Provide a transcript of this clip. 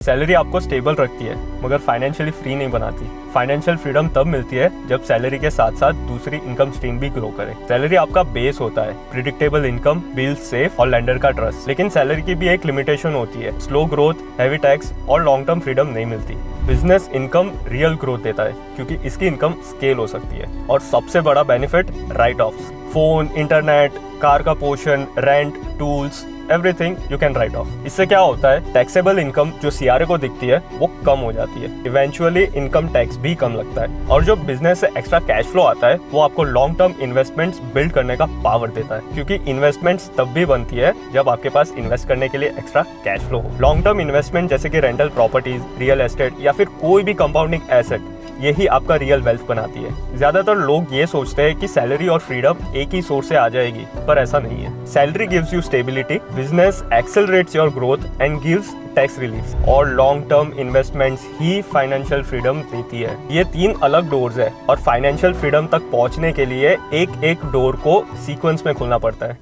Salary आपको stable रखती है मगर फाइनेंशियली फ्री नहीं बनाती। फाइनेंशियल फ्रीडम तब मिलती है जब सैलरी के साथ साथ दूसरी इनकम स्ट्रीम भी ग्रो करे। सैलरी आपका बेस होता है, प्रिडिक्टेबल इनकम, बिल सेफ और लेंडर का ट्रस्ट। लेकिन सैलरी की भी एक लिमिटेशन होती है, स्लो ग्रोथ, हैवी टैक्स और लॉन्ग टर्म फ्रीडम नहीं मिलती। बिजनेस इनकम रियल ग्रोथ देता है क्योंकि इसकी इनकम स्केल हो सकती है। और सबसे बड़ा benefit write offs, phone, internet, car का portion, rent, tools, everything you can write off. इससे क्या होता है, टैक्सेबल इनकम जो सीआरए को दिखती है वो कम हो जाती है। इवेंचुअली इनकम टैक्स भी कम लगता है। और जो बिजनेस से एक्स्ट्रा कैश फ्लो आता है वो आपको लॉन्ग टर्म इन्वेस्टमेंट्स बिल्ड करने का पावर देता है, क्योंकि इन्वेस्टमेंट्स तब भी बनती है जब आपके पास इन्वेस्ट करने के लिए एक्स्ट्रा कैश फ्लो हो। लॉन्ग टर्म इन्वेस्टमेंट जैसे कि रेंटल प्रॉपर्टीज, रियल एस्टेट या फिर कोई भी कंपाउंडिंग एसेट, यही आपका रियल वेल्थ बनाती है। ज्यादातर लोग ये सोचते हैं कि सैलरी और फ्रीडम एक ही सोर्स से आ जाएगी, पर ऐसा नहीं है। Salary gives you stability, business accelerates your growth and gives tax relief, और लॉन्ग टर्म इन्वेस्टमेंट्स ही फाइनेंशियल फ्रीडम देती है। ये 3 अलग डोर्स है और फाइनेंशियल फ्रीडम तक पहुंचने के लिए एक एक डोर को सीक्वेंस में खोलना पड़ता है।